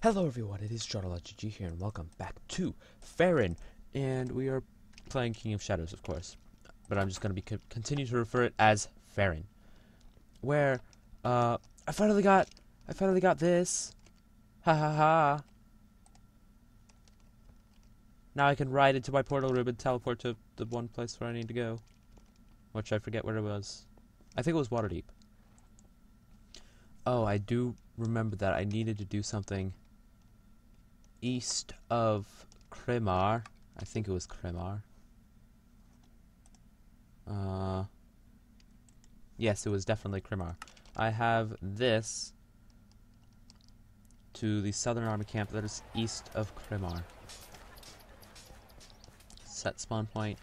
Hello everyone, it is JonalotGG here, and welcome back to Farron, and we are playing King of Shadows, of course, but I'm just going to continue to refer it as Farron, where, I finally got this, ha ha ha. Now I can ride into my portal room and teleport to the one place where I need to go, which I forget where it was. I think it was Waterdeep. Oh, I do remember that I needed to do something east of Kremar. I think it was Kremar. Yes, it was definitely Kremar. I have this to the Southern Army camp that is east of Kremar. Set spawn point.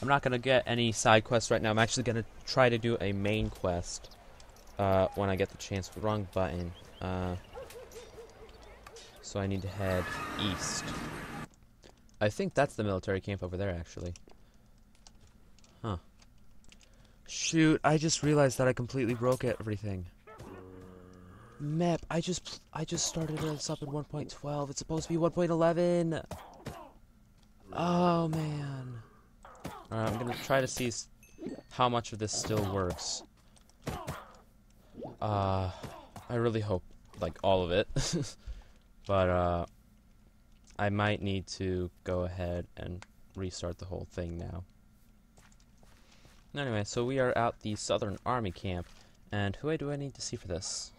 I'm not going to get any side quests right now. I'm actually going to try to do a main quest when I get the chance. Wrong button. So I need to head east. I think that's the military camp over there, actually. Huh. Shoot, I just realized that I completely broke everything. Map, I just started this up in 1.12. It's supposed to be 1.11. Oh, man. Alright, I'm gonna try to see how much of this still works. I really hope, like, all of it. But, I might need to go ahead and restart the whole thing now. Anyway, so we are at the Southern Army camp, and who do I need to see for this?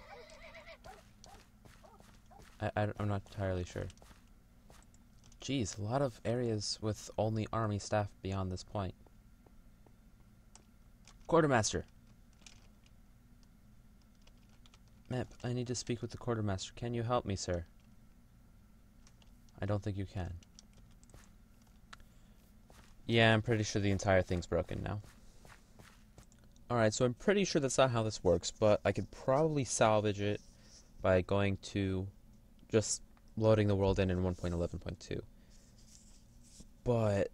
I'm not entirely sure. Jeez, a lot of areas with only army staff beyond this point. Quartermaster! Map, I need to speak with the quartermaster. Can you help me, sir? I don't think you can. Yeah, I'm pretty sure the entire thing's broken now. Alright, so I'm pretty sure that's not how this works, but I could probably salvage it by going to just loading the world in 1.11.2. But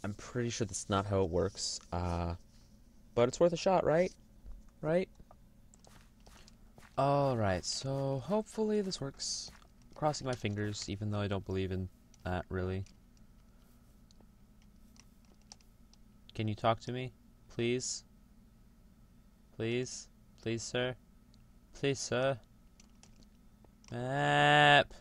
I'm pretty sure that's not how it works. But it's worth a shot, right? Right? Alright, so hopefully this works. Crossing my fingers, even though I don't believe in that, really. Can you talk to me? Please? Please? Please, sir? Please, sir? Map!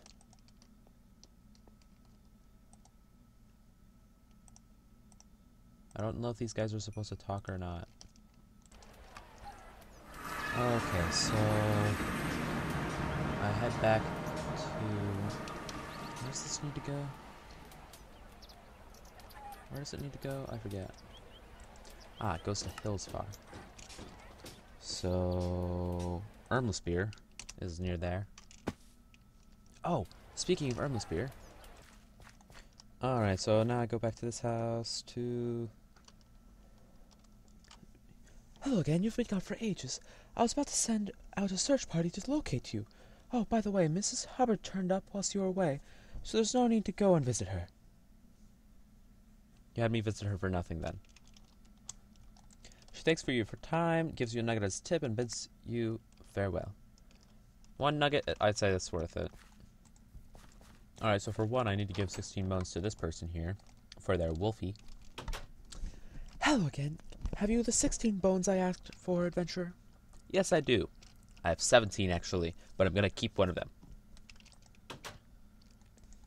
I don't know if these guys are supposed to talk or not. Okay, so I head back to... Where does this need to go? Where does it need to go? I forget. Ah, it goes to Hillsfar. So... Ermlespear is near there. Oh, speaking of Ermlespear. Alright, so now I go back to this house to... Hello again, you've been gone for ages. I was about to send out a search party to locate you. Oh, by the way, Mrs. Hubbard turned up whilst you were away, so there's no need to go and visit her. You had me visit her for nothing, then. She thanks for you for time, gives you a nugget as a tip, and bids you farewell. One nugget, I'd say that's worth it. Alright, so for one, I need to give 16 bones to this person here, for their Wolfie. Hello again. Have you the 16 bones I asked for, adventurer? Yes, I do. I have 17, actually, but I'm going to keep one of them.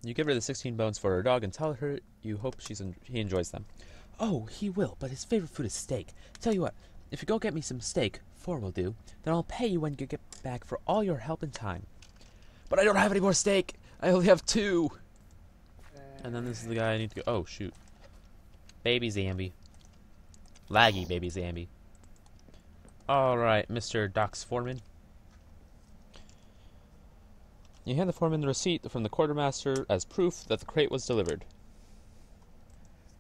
You give her the 16 bones for her dog and tell her you hope he enjoys them. Oh, he will, but his favorite food is steak. Tell you what, if you go get me some steak, 4 will do, then I'll pay you when you get back for all your help and time. But I don't have any more steak! I only have 2! And then this is the guy I need to go... Oh, shoot. Baby Zambi. Laggy baby Zambi. Alright, Mr. Doc's foreman. You hand the foreman the receipt from the quartermaster as proof that the crate was delivered.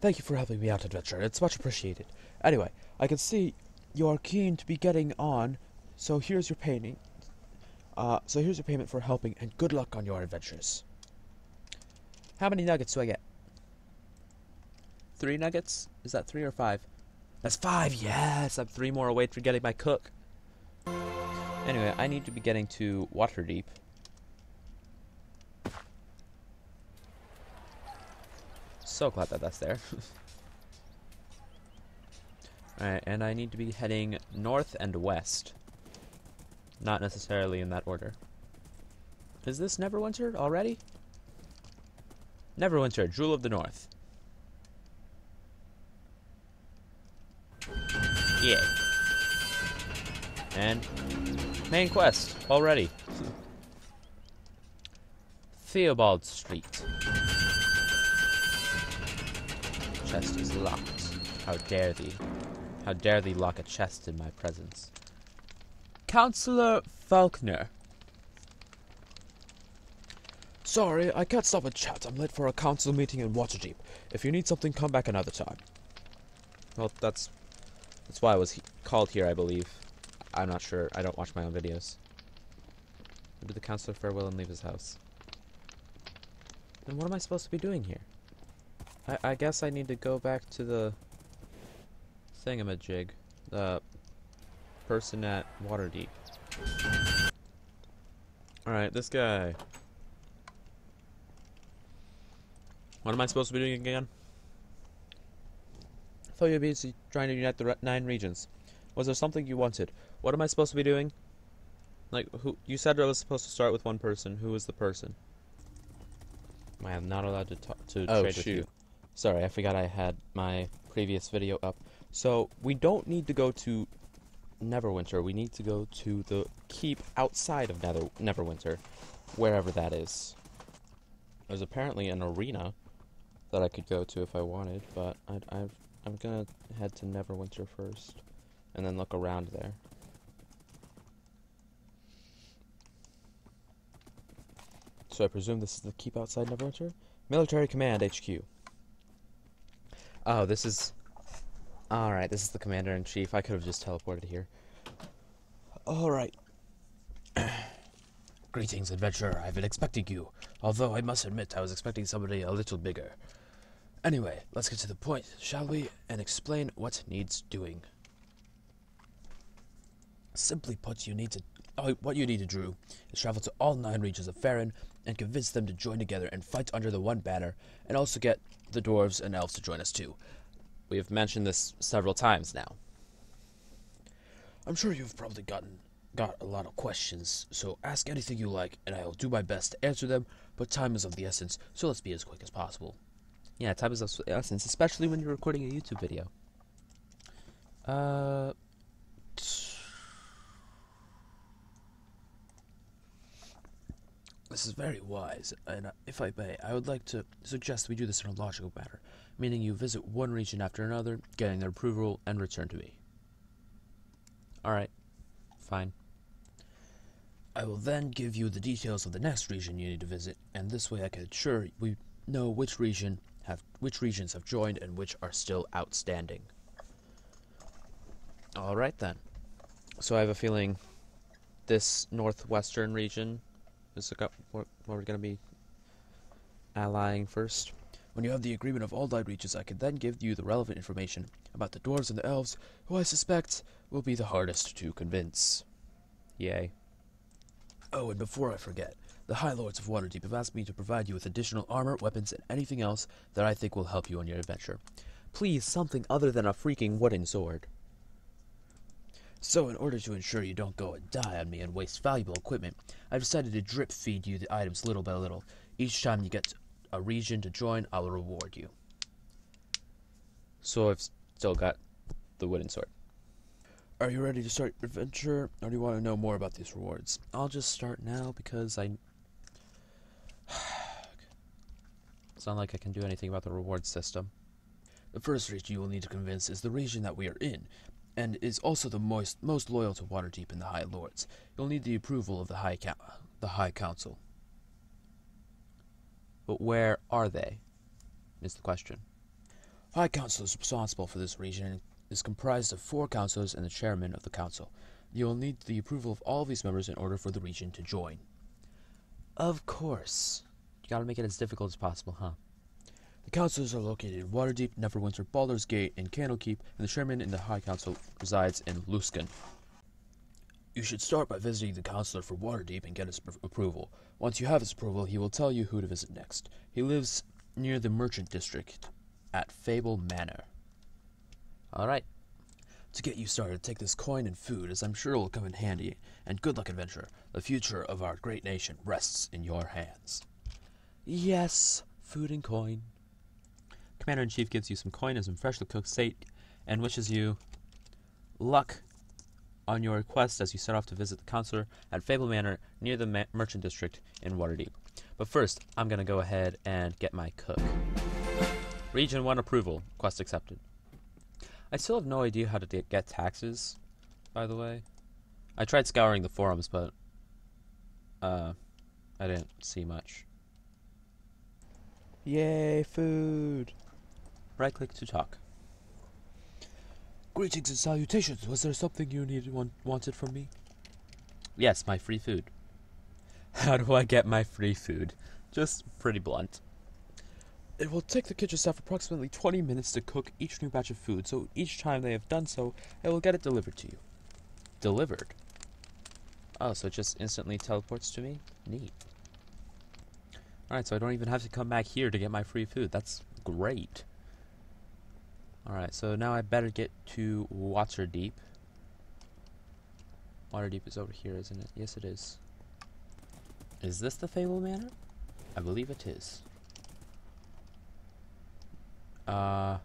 Thank you for helping me out, adventurer. It's much appreciated. Anyway, I can see you are keen to be getting on, so here's your payment. So here's your payment for helping, and good luck on your adventures. How many nuggets do I get? 3 nuggets? Is that 3 or 5? That's 5, yes! I'm 3 more away from getting my cook. Anyway, I need to be getting to Waterdeep. so glad that that's there. Alright, and I need to be heading north and west. Not necessarily in that order. Is this Neverwinter already? Neverwinter, Jewel of the North. Yeah. And main quest already. Theobald Street. Chest is locked. How dare thee? How dare thee lock a chest in my presence? Counselor Faulkner. Sorry, I can't stop and chat. I'm late for a council meeting in Waterdeep. If you need something, come back another time. Well, that's why I was called here, I believe. I'm not sure. I don't watch my own videos. When did the counselor farewell and leave his house? Then what am I supposed to be doing here? I guess I need to go back to the thingamajig. The person at Waterdeep. Alright, this guy. What am I supposed to be doing again? I thought you were busy trying to unite the 9 regions. Was there something you wanted? What am I supposed to be doing? Like, who? You said I was supposed to start with one person. Who is the person? I am not allowed to trade with you. Sorry, I forgot I had my previous video up. So, we don't need to go to Neverwinter. We need to go to the keep outside of Neverwinter. Wherever that is. There's apparently an arena that I could go to if I wanted, but I'm gonna head to Neverwinter first, and then look around there. So I presume this is the keep outside Neverwinter? Military Command HQ. Oh, this is... Alright, this is the Commander-in-Chief. I could have just teleported here. Alright. Greetings, adventurer. I've been expecting you. Although I must admit I was expecting somebody a little bigger. Anyway, let's get to the point, shall we? And explain what needs doing. Simply put, what you need to do is travel to all 9 regions of Faerun and convince them to join together and fight under the one banner, and also get the dwarves and elves to join us too. We have mentioned this several times now. I'm sure you've probably got a lot of questions, so ask anything you like, and I'll do my best to answer them, but time is of the essence, so let's be as quick as possible. Yeah, time is of the essence, especially when you're recording a YouTube video. This is very wise, and if I may, I would like to suggest we do this in a logical manner, meaning you visit one region after another, getting their approval, and return to me. Alright, fine. I will then give you the details of the next region you need to visit, and this way I can ensure we know which regions have joined and which are still outstanding. Alright then. So I have a feeling this northwestern region is what we're going to be allying first. When you have the agreement of all 9 regions, I can then give you the relevant information about the dwarves and the elves, who I suspect will be the hardest to convince. Yay. Oh, and before I forget, the High Lords of Waterdeep have asked me to provide you with additional armor, weapons, and anything else that I think will help you on your adventure. Please, something other than a freaking wooden sword. So, in order to ensure you don't go and die on me and waste valuable equipment, I've decided to drip feed you the items little by little. Each time you get a region to join, I'll reward you. So I've still got the wooden sword. Are you ready to start your adventure, or do you want to know more about these rewards? I'll just start now because it's not like I can do anything about the reward system. The first region you will need to convince is the region that we are in, and is also the most loyal to Waterdeep and the High Lords. You'll need the approval of the High Council. But where are they? Is the question. High Council is responsible for this region and is comprised of 4 councilors and the chairman of the council. You'll need the approval of all of these members in order for the region to join. Of course. You gotta make it as difficult as possible, huh? The councilors are located in Waterdeep, Neverwinter, Baldur's Gate, and Candlekeep, and the chairman in the High Council resides in Luskan. You should start by visiting the councilor for Waterdeep and get his approval. Once you have his approval, he will tell you who to visit next. He lives near the Merchant District, at Fable Manor. Alright. To get you started, take this coin and food, as I'm sure it will come in handy. And good luck, adventurer. The future of our great nation rests in your hands. Yes, food and coin. Commander-in-Chief gives you some coin and some freshly cooked steak, and wishes you luck on your quest as you set off to visit the counselor at Fable Manor near the Merchant District in Waterdeep. But first, I'm going to go ahead and get my cook. Region 1 approval. Quest accepted. I still have no idea how to get taxes, by the way. I tried scouring the forums, but I didn't see much. Yay, food! Right-click to talk. Greetings and salutations. Was there something you wanted from me? Yes, my free food. How do I get my free food? Just pretty blunt. It will take the kitchen staff approximately 20 minutes to cook each new batch of food, so each time they have done so, I will get it delivered to you. Delivered? Oh, so it just instantly teleports to me? Neat. Alright, so I don't even have to come back here to get my free food. That's great. Alright, so now I better get to Waterdeep. Waterdeep is over here, isn't it? Yes, it is. Is this the Fable Manor? I believe it is. I'm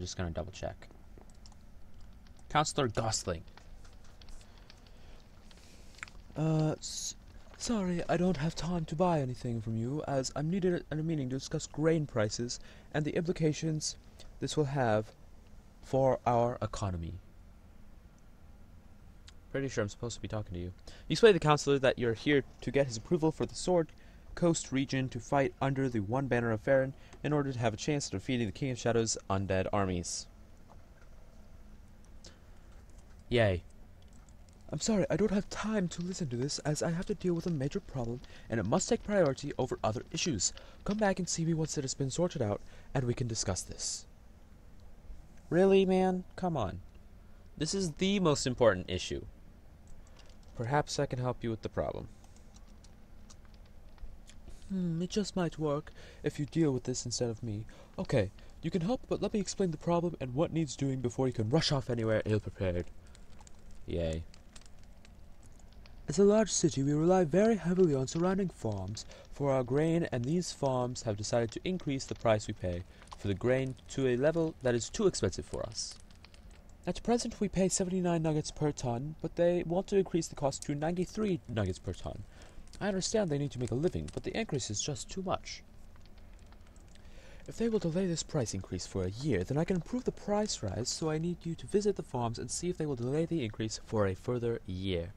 just gonna double check. Counselor Gosling. Sorry, I don't have time to buy anything from you, as I'm needed at a meeting to discuss grain prices and the implications this will have for our economy. Pretty sure I'm supposed to be talking to you. You explain to the counselor that you're here to get his approval for the Sword Coast region to fight under the one banner of Farron in order to have a chance of defeating the King of Shadows' undead armies. Yay. I'm sorry, I don't have time to listen to this, as I have to deal with a major problem, and it must take priority over other issues. Come back and see me once it has been sorted out, and we can discuss this. Really, man? Come on. This is the most important issue. Perhaps I can help you with the problem. It just might work if you deal with this instead of me. Okay, you can help, but let me explain the problem and what needs doing before you can rush off anywhere ill-prepared. Yay. As a large city, we rely very heavily on surrounding farms for our grain, and these farms have decided to increase the price we pay for the grain to a level that is too expensive for us. At present, we pay 79 nuggets per ton, but they want to increase the cost to 93 nuggets per ton. I understand they need to make a living, but the increase is just too much. If they will delay this price increase for a year, then I can improve the price rise, so I need you to visit the farms and see if they will delay the increase for a further year.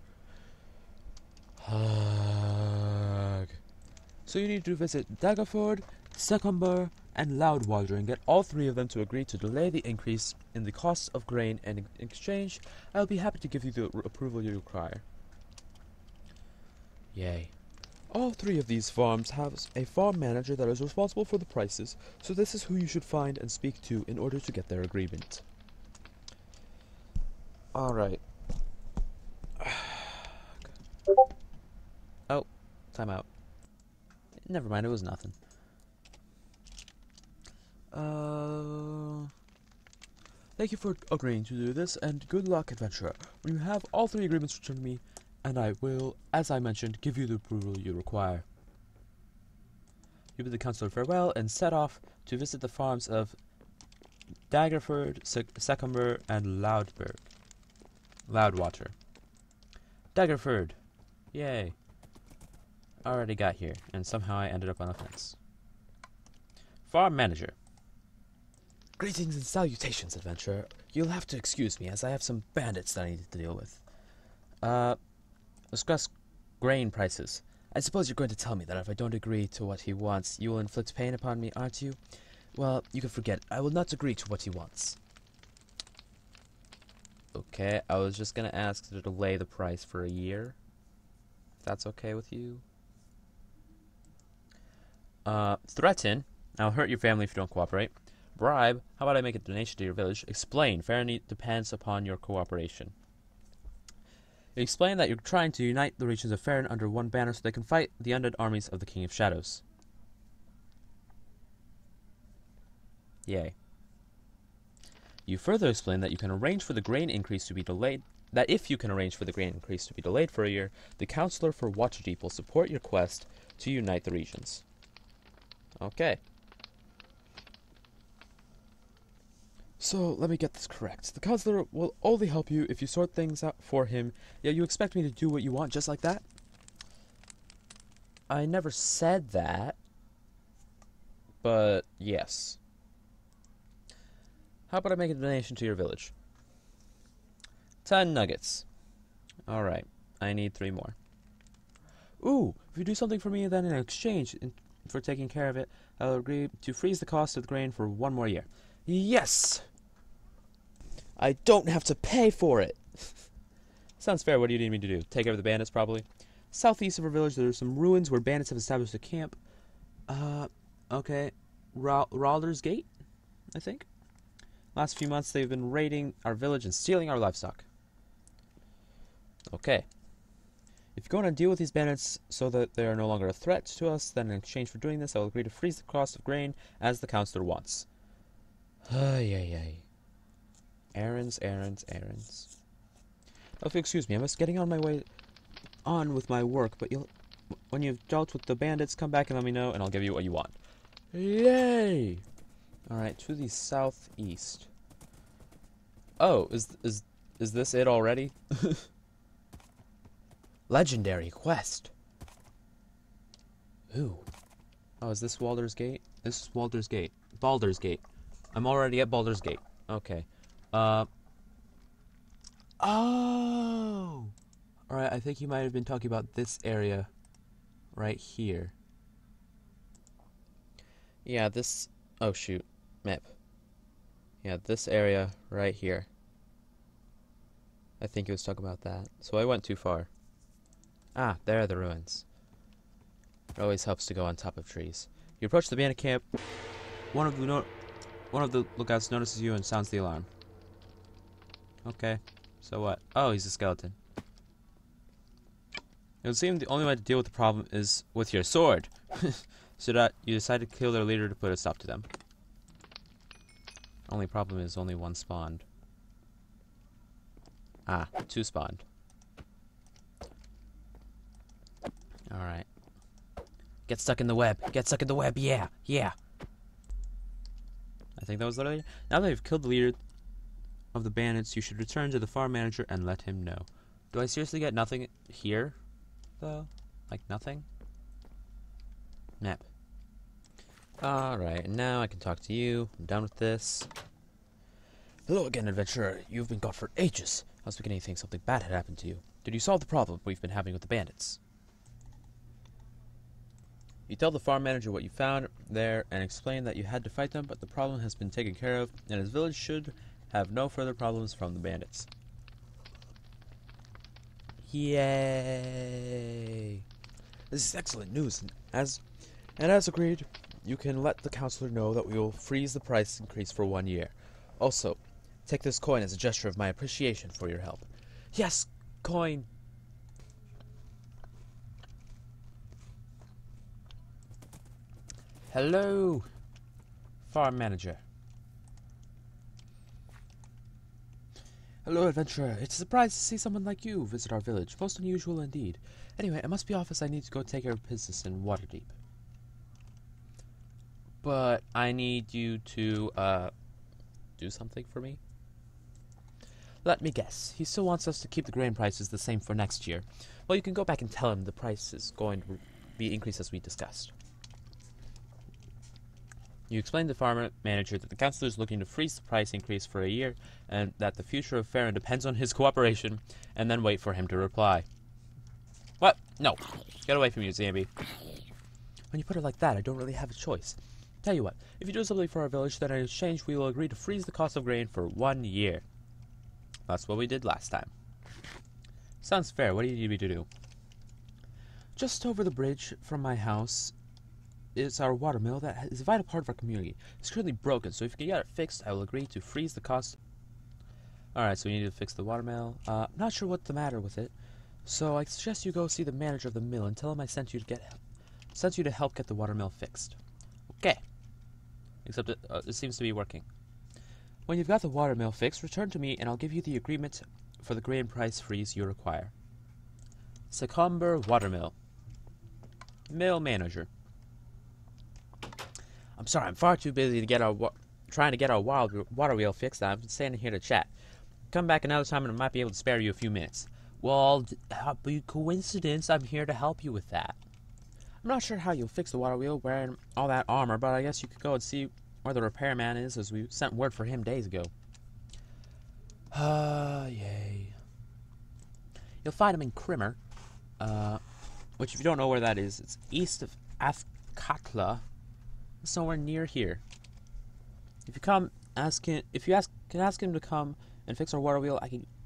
Hug. So you need to visit Daggerford, Succumber, and Loudwater and get all three of them to agree to delay the increase in the cost of grain, and in exchange, I will be happy to give you the approval you require. Yay. All three of these farms have a farm manager that is responsible for the prices, so this is who you should find and speak to in order to get their agreement. Alright. Oh, time out. Never mind, it was nothing. Thank you for agreeing to do this, and good luck, adventurer. When you have all three agreements returned to me, and I will, as I mentioned, give you the approval you require. You bid the counselor farewell and set off to visit the farms of Daggerford, Succumber, and Loudwater. Daggerford! Yay. I already got here, and somehow I ended up on a fence. Farm manager. Greetings and salutations, adventurer. You'll have to excuse me, as I have some bandits that I need to deal with. Discuss grain prices. I suppose you're going to tell me that if I don't agree to what he wants, you will inflict pain upon me, aren't you? Well, you can forget. I will not agree to what he wants. Okay, I was just gonna ask to delay the price for a year. If that's okay with you. Threaten. I'll hurt your family if you don't cooperate. Bribe. How about I make a donation to your village? Explain. Fairness depends upon your cooperation. Explain that you're trying to unite the regions of Farron under one banner so they can fight the undead armies of the King of Shadows. Yay. You further explain that you can arrange for the grain increase to be delayed. That if you can arrange for the grain increase to be delayed for a year, the counselor for Waterdeep will support your quest to unite the regions. Okay. So, let me get this correct. The counselor will only help you if you sort things out for him, yet you expect me to do what you want just like that? I never said that. But, yes. How about I make a donation to your village? 10 nuggets. Alright, I need 3 more. Ooh, if you do something for me, then in exchange for taking care of it, I'll agree to freeze the cost of the grain for 1 more year. Yes! I don't have to pay for it! Sounds fair. What do you need me to do? Take care of the bandits, probably? Southeast of our village, there are some ruins where bandits have established a camp. Okay. Ralder's Gate, I think? Last few months, they've been raiding our village and stealing our livestock. Okay. If you're going to deal with these bandits so that they are no longer a threat to us, then in exchange for doing this, I will agree to freeze the cost of grain as the counselor wants. Ay. Errands. Oh, if you excuse me, I must getting on my way on with my work, but when you've dealt with the bandits, come back and let me know, and I'll give you what you want. Yay! Alright, to the southeast. Oh, is this it already? Legendary quest. Ooh. Oh, is this Baldur's Gate? This is Baldur's Gate. Baldur's Gate. I'm already at Baldur's Gate. Okay. Oh! Alright, I think you might have been talking about this area right here. Yeah, this... Oh, shoot. Map. Yeah, this area right here. I think he was talking about that. So I went too far. Ah, there are the ruins. It always helps to go on top of trees. You approach the bandit camp. One of the lookouts notices you and sounds the alarm. Okay. So what? Oh, he's a skeleton. It would seem the only way to deal with the problem is with your sword. So that you decide to kill their leader to put a stop to them. Only problem is only 1 spawned. Ah, 2 spawned. Alright. Get stuck in the web. Get stuck in the web. Yeah. I think that was literally... Now that you've killed the leader of the bandits, you should return to the farm manager and let him know. Do I seriously get nothing here, though? Like, nothing? Nap. Alright, and now I can talk to you. I'm done with this. Hello again, adventurer. You've been gone for ages. I was beginning to think something bad had happened to you. Did you solve the problem we've been having with the bandits? You tell the farm manager what you found there and explain that you had to fight them, but the problem has been taken care of, and his village should have no further problems from the bandits. Yay! This is excellent news, and as agreed, you can let the counselor know that we will freeze the price increase for 1 year. Also, take this coin as a gesture of my appreciation for your help. Yes, coin! Hello, farm manager. Hello, adventurer. It's a surprise to see someone like you visit our village. Most unusual indeed. Anyway, I must be off as I need to go take care of business in Waterdeep. But I need you to, do something for me? Let me guess. He still wants us to keep the grain prices the same for next year. Well, you can go back and tell him the price is going to be increased as we discussed. You explain to the farmer manager that the councillor is looking to freeze the price increase for a year, and that the future of Farron depends on his cooperation, and then wait for him to reply. What? No. Get away from you, Zambi. When you put it like that, I don't really have a choice. Tell you what, if you do something for our village, then in exchange we will agree to freeze the cost of grain for 1 year. That's what we did last time. Sounds fair. What do you need me to do? Just over the bridge from my house is our watermill that is a vital part of our community. It's currently broken, so if you can get it fixed, I will agree to freeze the cost. Alright, so we need to fix the watermill. Not sure what's the matter with it, so I suggest you go see the manager of the mill and tell him I sent you to help get the watermill fixed. Okay. Except it seems to be working. When you've got the watermill fixed, return to me and I'll give you the agreement for the grain price freeze you require. Succumber Watermill. Mill manager. I'm sorry, I'm far too busy to get trying to get our water wheel fixed. I've been standing here to chat. Come back another time and I might be able to spare you a few minutes. Well, coincidence, I'm here to help you with that. I'm not sure how you'll fix the water wheel wearing all that armor, but I guess you could go and see where the repairman is, as we sent word for him days ago. Yay. You'll find him in Krimmer, which if you don't know where that is, it's east of Athkatla, somewhere near here. If you come, ask him to come and fix our water wheel.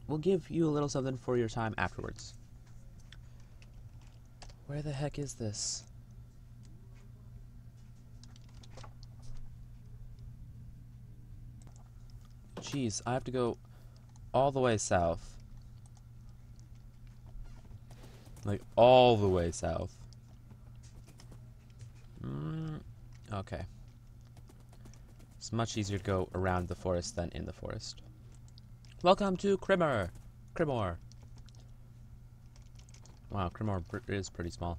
We'll give you a little something for your time afterwards. Where the heck is this? Jeez, I have to go all the way south. Like, all the way south. Okay. It's much easier to go around the forest than in the forest. Welcome to Krimmer. Wow, Krimmer is pretty small.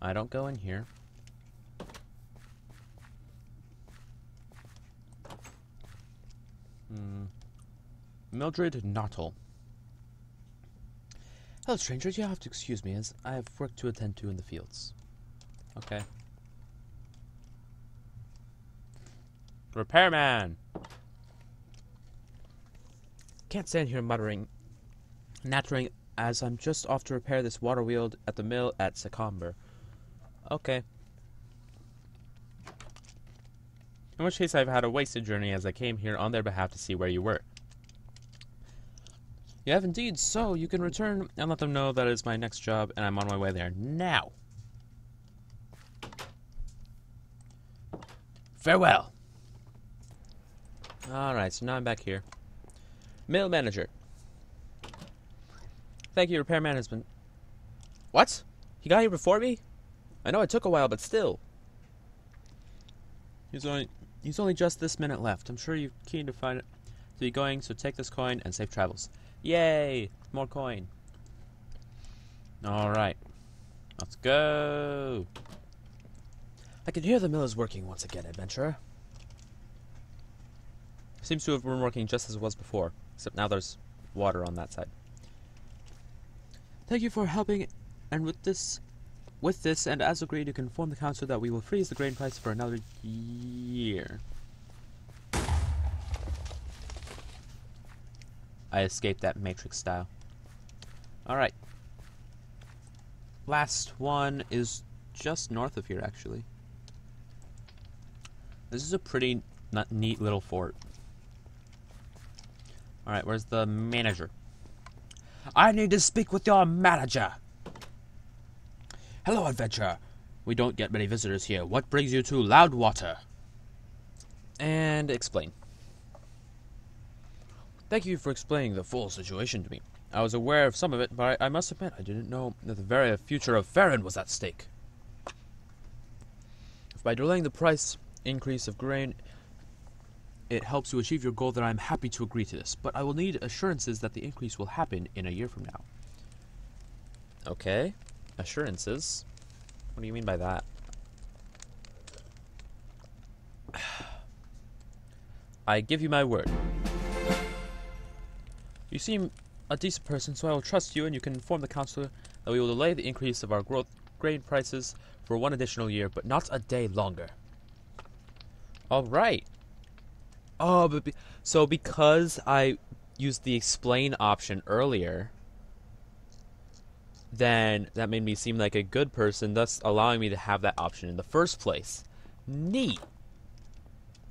I don't go in here. Mildred Knottle. Hello, stranger. You have to excuse me, as I have work to attend to in the fields. Okay. Repairman! Can't stand here nattering, as I'm just off to repair this water wheel at the mill at Succumber. Okay. In which case I've had a wasted journey, as I came here on their behalf to see where you were. You have indeed, so you can return And let them know that is my next job, and I'm on my way there now. Farewell! Alright, so now I'm back here. Mill manager. Thank you, repairman has been... What? He got here before me? I know it took a while, but still. He's only just this minute left. I'm sure you're keen to be going, so take this coin and safe travels. Yay! More coin. Alright. Let's go! I can hear the mill is working once again, adventurer. Seems to have been working just as it was before, except now there's water on that side. Thank you for helping, and with this, and as agreed, you can inform the council that we will freeze the grain price for another year. I escaped that Matrix style. Alright. Last one is just north of here, actually. This is a pretty neat little fort. Alright, where's the manager? I need to speak with your manager. Hello, adventurer. We don't get many visitors here. What brings you to Loudwater? And explain. Thank you for explaining the full situation to me. I was aware of some of it, but I must admit I didn't know that the very future of Farron was at stake. If by delaying the price increase of grain, it helps you achieve your goal, then I'm happy to agree to this. But I will need assurances that the increase will happen in a year from now. Okay. Assurances? What do you mean by that? I give you my word. You seem a decent person, so I will trust you, and you can inform the council that we will delay the increase of our grain prices for 1 additional year, but not a day longer. Alright. Oh, but so because I used the explain option earlier, then that made me seem like a good person, thus allowing me to have that option in the first place. Neat.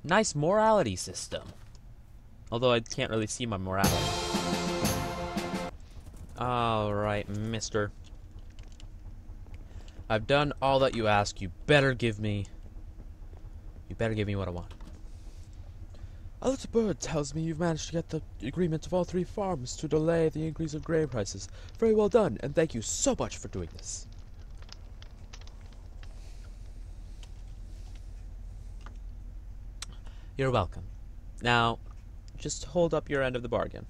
Nice morality system. Although I can't really see my morality. Alright, mister. I've done all that you ask. You better give me what I want. A little bird tells me you've managed to get the agreement of all 3 farms to delay the increase of grain prices. Very well done, and thank you so much for doing this. You're welcome. Now, just hold up your end of the bargain.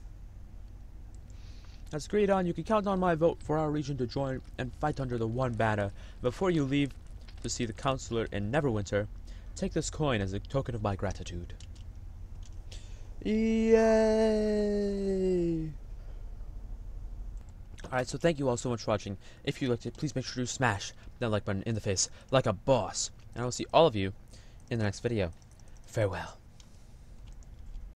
As agreed on, you can count on my vote for our region to join and fight under the one banner. Before you leave to see the counselor in Neverwinter, take this coin as a token of my gratitude. Yay! Alright, so thank you all so much for watching. If you liked it, please make sure to smash that like button in the face like a boss. And I will see all of you in the next video. Farewell.